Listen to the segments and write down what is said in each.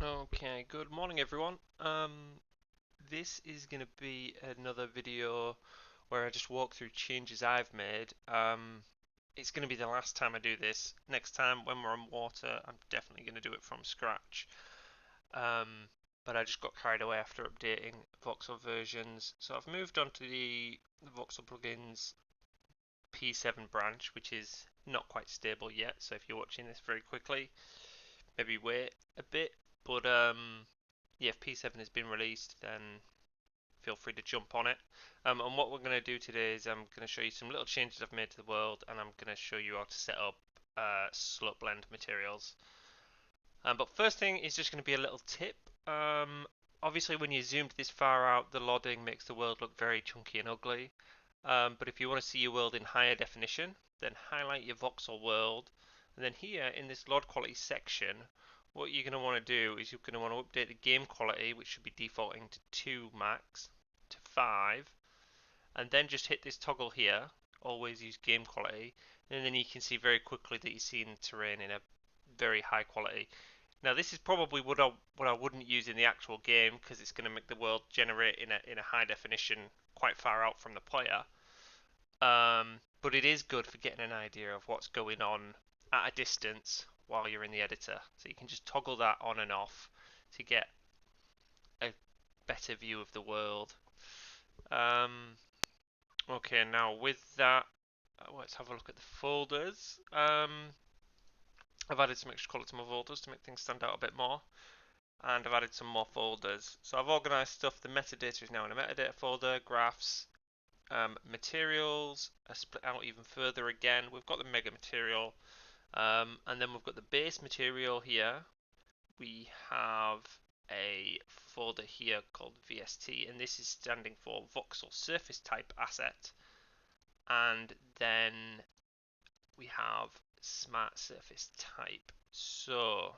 Okay, good morning everyone. This is going to be another video where I just walk through changes I've made. It's going to be the last time I do this. Next time when we're on water, I'm definitely going to do it from scratch. Um, but I just got carried away after updating voxel versions. So I've moved on to the voxel plugins P7 branch, which is not quite stable yet. So if you're watching this very quickly, maybe wait a bit. But yeah, if P7 has been released, then feel free to jump on it. And what we're going to do today is I'm going to show you some little changes I've made to the world, and I'm going to show you how to set up slope blend materials. But first thing is just going to be a little tip. Obviously, when you zoomed this far out, the lodding makes the world look very chunky and ugly. But if you want to see your world in higher definition, then highlight your voxel world, and then here in this LOD quality section, what you're going to want to do is you're going to want to update the game quality, which should be defaulting to 2 max, to 5, and then just hit this toggle here, always use game quality, and then you can see very quickly that you're seeing terrain in a very high quality. Now this is probably what I wouldn't use in the actual game because it's going to make the world generate in a high definition quite far out from the player. But it is good for getting an idea of what's going on at a distance while you're in the editor. So you can just toggle that on and off to get a better view of the world. Okay, now with that, let's have a look at the folders. I've added some extra colour to my folders to make things stand out a bit more. And I've added some more folders. So I've organised stuff. The metadata is now in a metadata folder, graphs, materials are split out even further again. We've got the mega material, and then we've got the base material here. We have a folder here called VST, and this is standing for voxel surface type asset. And then we have smart surface type. So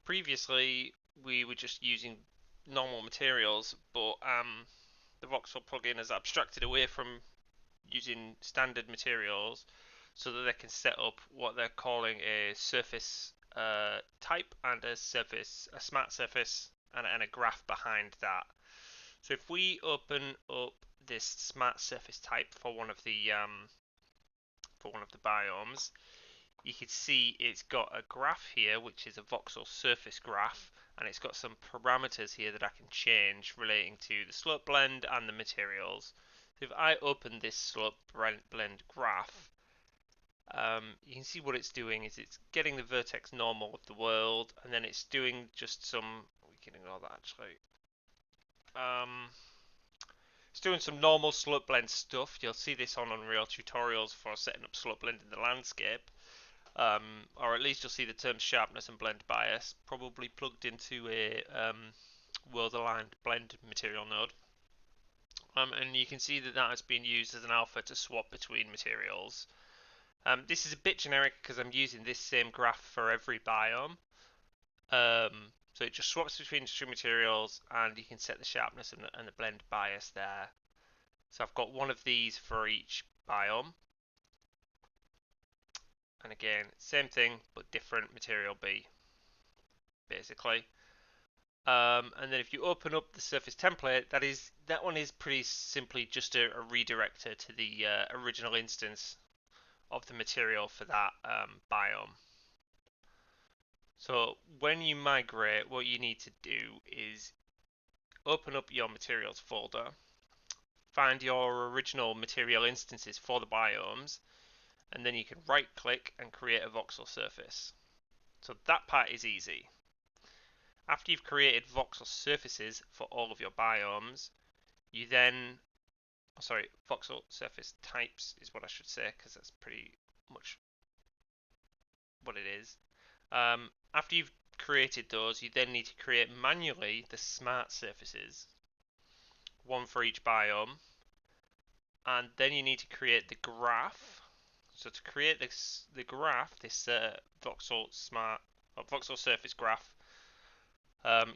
previously we were just using normal materials, but the voxel plugin has abstracted away from using standard materials so that they can set up what they're calling a surface type and a smart surface, and a graph behind that. So if we open up this smart surface type for one of the biomes, you can see it's got a graph here, which is a voxel surface graph, and it's got some parameters here that I can change relating to the slope blend and the materials. So if I open this slope blend graph, you can see what it's doing is it's getting the vertex normal of the world, and then it's doing just some, we can ignore that actually, it's doing some normal slope blend stuff. You'll see this on Unreal tutorials for setting up slope blend in the landscape. Or at least you'll see the terms sharpness and blend bias probably plugged into a world aligned blend material node. And you can see that that has been used as an alpha to swap between materials. This is a bit generic because I'm using this same graph for every biome. So it just swaps between two materials, and you can set the sharpness and the blend bias there. So I've got one of these for each biome. And again, same thing, but different material B, basically. And then if you open up the surface template, that one is pretty simply just a redirector to the original instance of the material for that biome. So when you migrate, what you need to do is open up your materials folder, find your original material instances for the biomes, and then you can right click and create a voxel surface. So that part is easy. After you've created voxel surfaces for all of your biomes, you then, sorry, voxel surface types is what I should say, because that's pretty much what it is. After you've created those, you then need to create manually the smart surfaces, one for each biome, and then you need to create the graph. So to create the graph, this voxel surface graph,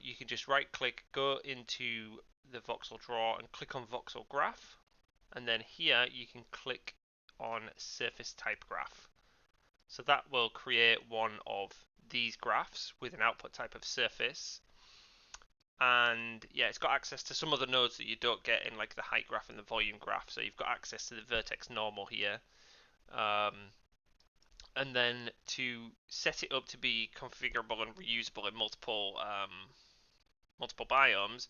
you can just right click, go into the voxel drawer and click on voxel graph, and then here you can click on surface type graph. So that will create one of these graphs with an output type of surface. And yeah, it's got access to some of the nodes that you don't get in like the height graph and the volume graph. So you've got access to the vertex normal here. And then to set it up to be configurable and reusable in multiple biomes,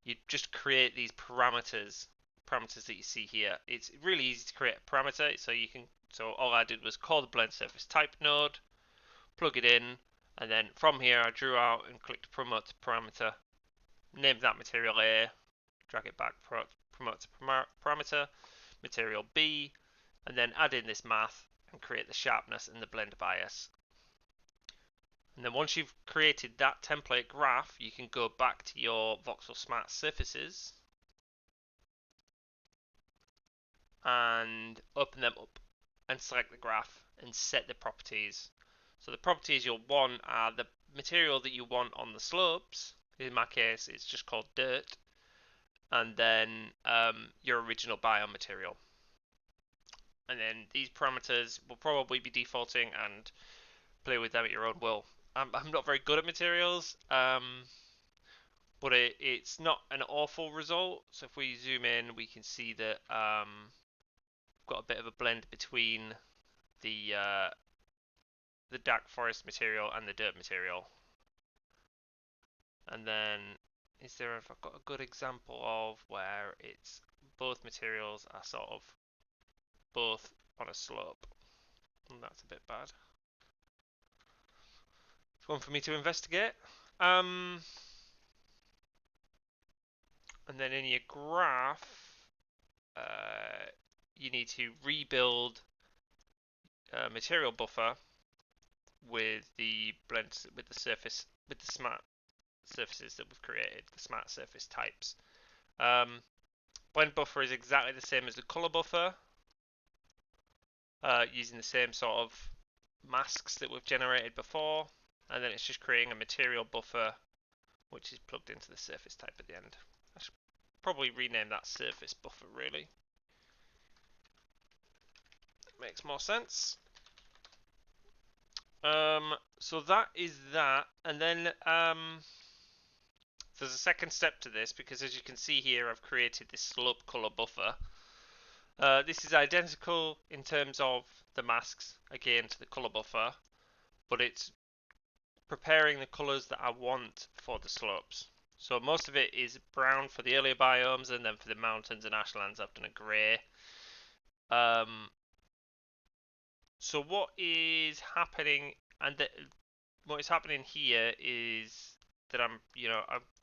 you just create these parameters that you see here. It's really easy to create a parameter. So all I did was call the blend surface type node, plug it in, and then from here I drew out and clicked promote to parameter, named that material A, drag it back, promote to parameter, material B, and then add in this math and create the sharpness and the blend bias. And then once you've created that template graph, you can go back to your voxel smart surfaces and open them up and select the graph and set the properties. So the properties you'll want are the material that you want on the slopes. In my case, it's just called dirt, and then your original biome material. And then these parameters will probably be defaulting, and play with them at your own will. I'm not very good at materials, but it's not an awful result. So if we zoom in, we can see that we've got a bit of a blend between the dark forest material and the dirt material. And then have I got a good example of where it's both materials are sort of both on a slope? And that's a bit bad. It's one for me to investigate. And then in your graph, you need to rebuild a material buffer with the smart surfaces that we've created, the smart surface types. Blend buffer is exactly the same as the color buffer, using the same sort of masks that we've generated before, and then it's just creating a material buffer which is plugged into the surface type at the end. I should probably rename that surface buffer, really. It makes more sense. So that is that, and then there's a second step to this, because as you can see here, I've created this slope color buffer. This is identical in terms of the masks, again, to the color buffer, but it's preparing the colors that I want for the slopes. So most of it is brown for the earlier biomes, and then for the mountains and ashlands I've done a grey. So what is happening, what is happening here is that I'm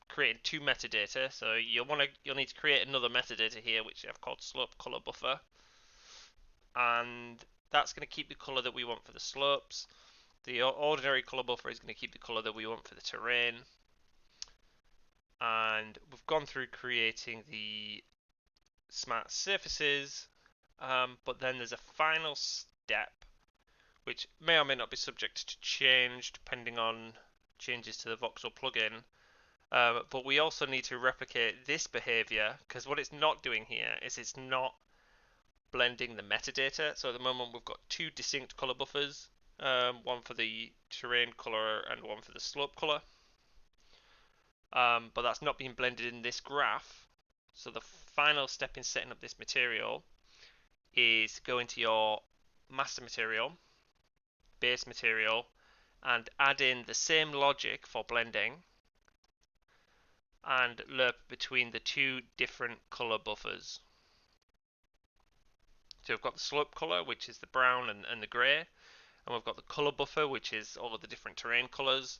creating two metadata. So you'll need to create another metadata here, which I've called slope color buffer, and that's going to keep the color that we want for the slopes. The ordinary color buffer is going to keep the color that we want for the terrain. And we've gone through creating the smart surfaces, but then there's a final step which may or may not be subject to change depending on changes to the voxel plugin. But we also need to replicate this behavior, because what it's not doing here is it's not blending the metadata. So at the moment we've got two distinct color buffers, one for the terrain color and one for the slope color. But that's not being blended in this graph. So the final step in setting up this material is go into your master material, base material, and add in the same logic for blending and lerp between the two different color buffers. So we've got the slope color, which is the brown and the grey, and we've got the color buffer, which is all of the different terrain colors.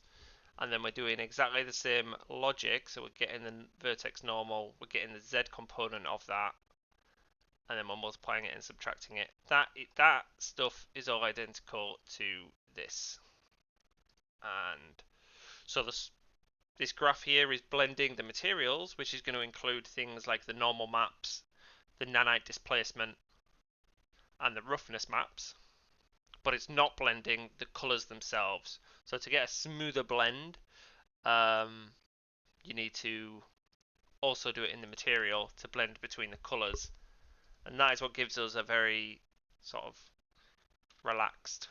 And then we're doing exactly the same logic, so we're getting the vertex normal, we're getting the Z component of that, and then we're multiplying it and subtracting it. That stuff is all identical to this. And so this graph here is blending the materials, which is going to include things like the normal maps, the nanite displacement, and the roughness maps, but it's not blending the colors themselves. So to get a smoother blend, you need to also do it in the material to blend between the colors, and that is what gives us a very sort of relaxed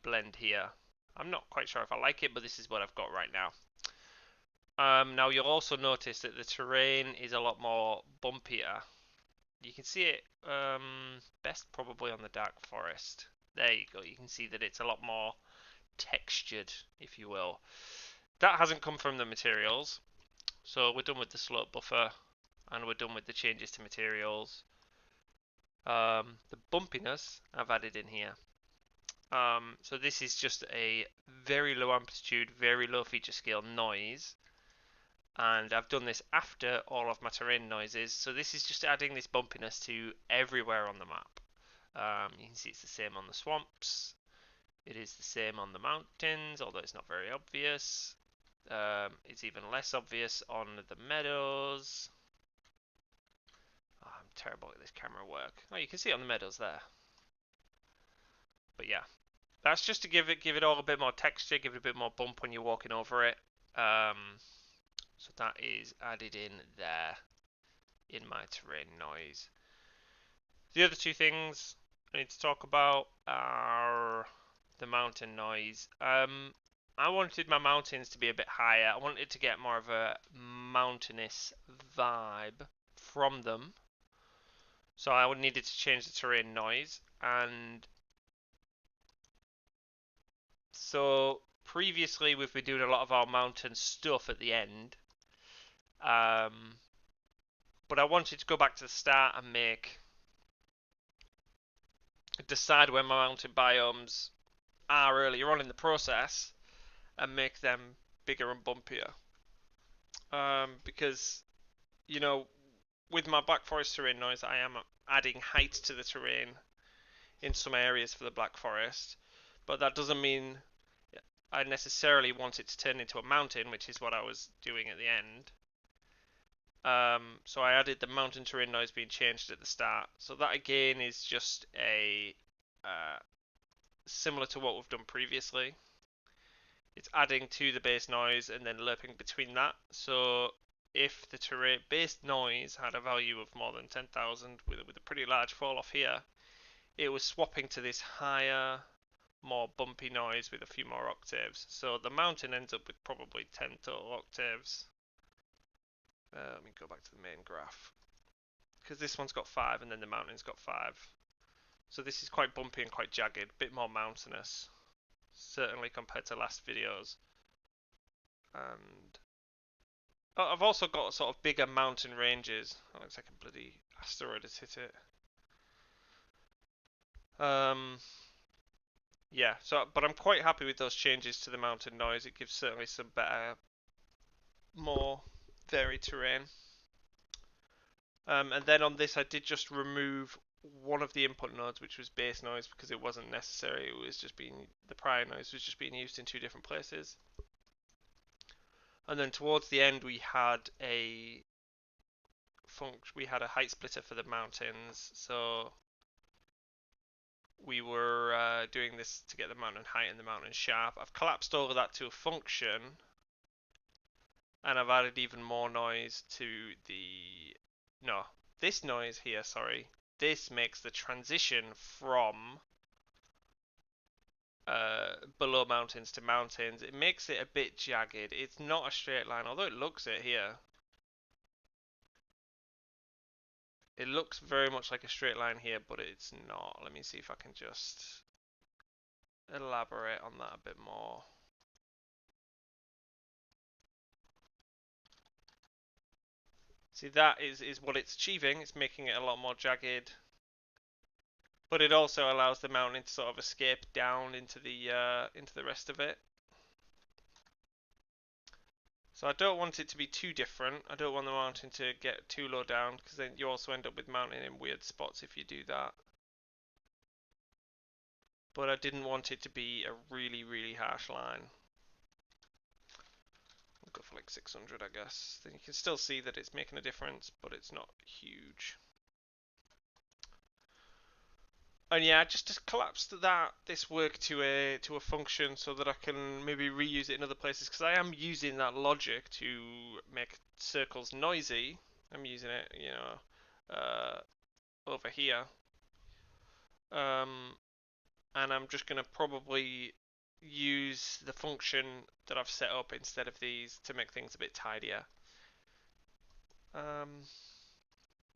blend here. I'm not quite sure if I like it, but this is what I've got right now. Now you'll also notice that the terrain is a lot more bumpier. You can see it best probably on the dark forest. There you go. You can see that it's a lot more textured, if you will. That hasn't come from the materials. So we're done with the slope buffer and we're done with the changes to materials. The bumpiness I've added in here. So this is just a very low amplitude, very low feature scale noise. And I've done this after all of my terrain noises. So this is just adding this bumpiness to everywhere on the map. You can see it's the same on the swamps. It is the same on the mountains, although it's not very obvious. It's even less obvious on the meadows. Oh, I'm terrible at this camera work. Oh, you can see it on the meadows there. But yeah, that's just to give it all a bit more texture, give it a bit more bump when you're walking over it. So that is added in there in my terrain noise. The other two things I need to talk about are the mountain noise. I wanted my mountains to be a bit higher. I wanted to get more of a mountainous vibe from them. So I needed to change the terrain noise. And so previously we've been doing a lot of our mountain stuff at the end. But I wanted to go back to the start and decide where my mountain biomes are earlier on in the process and make them bigger and bumpier. Because, you know, with my Black Forest terrain noise, I am adding height to the terrain in some areas for the Black Forest, but that doesn't mean I necessarily want it to turn into a mountain, which is what I was doing at the end. So I added the mountain terrain noise being changed at the start. So that again is just a similar to what we've done previously. It's adding to the base noise and then lerping between that. So if the terrain base noise had a value of more than 10,000 with a pretty large fall off here, it was swapping to this higher, more bumpy noise with a few more octaves. So the mountain ends up with probably 10 total octaves. Let me go back to the main graph. Because this one's got 5 and then the mountain's got 5. So this is quite bumpy and quite jagged, a bit more mountainous. Certainly compared to last videos. And I've also got sort of bigger mountain ranges. Oh, looks like a bloody asteroid has hit it. Yeah, but I'm quite happy with those changes to the mountain noise. It gives certainly some better, more varied terrain. And then on this, I did just remove one of the input nodes, which was base noise, because it wasn't necessary. It was just the prior noise was just being used in 2 different places. And then towards the end, we had a height splitter for the mountains. So we were doing this to get the mountain height and the mountain sharp. I've collapsed all of that to a function, and I've added even more noise to this noise here, sorry. This makes the transition from below mountains to mountains. It makes it a bit jagged. It's not a straight line, although it looks it here. It looks very much like a straight line here, but it's not. Let me see if I can just elaborate on that a bit more. See, that is what it's achieving. It's making it a lot more jagged. But it also allows the mountain to sort of escape down into the rest of it. So I don't want it to be too different. I don't want the mountain to get too low down, because then you also end up with mountain in weird spots if you do that. But I didn't want it to be a really, really harsh line. We'll go for like 600, I guess. Then you can still see that it's making a difference, but it's not huge. And yeah, just collapsed this work to a function so that I can maybe reuse it in other places, because I am using that logic to make circles noisy. I'm using it, over here. And I'm just gonna probably use the function that I've set up instead of these to make things a bit tidier.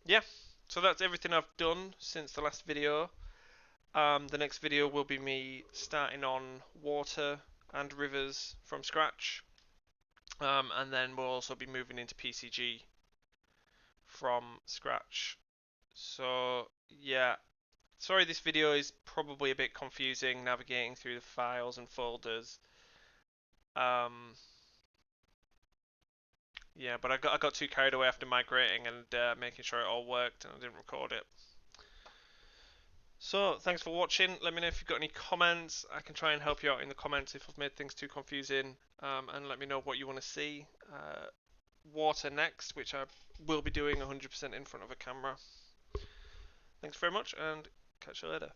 Yeah, so that's everything I've done since the last video. The next video will be me starting on water and rivers from scratch, and then we'll also be moving into PCG from scratch. So yeah, sorry this video is probably a bit confusing navigating through the files and folders. Yeah, but I got too carried away after migrating and making sure it all worked, and I didn't record it. So thanks for watching. Let me know if you've got any comments. I can try and help you out in the comments if I've made things too confusing, and let me know what you want to see. Water next, which I will be doing 100% in front of a camera. Thanks very much, and catch you later.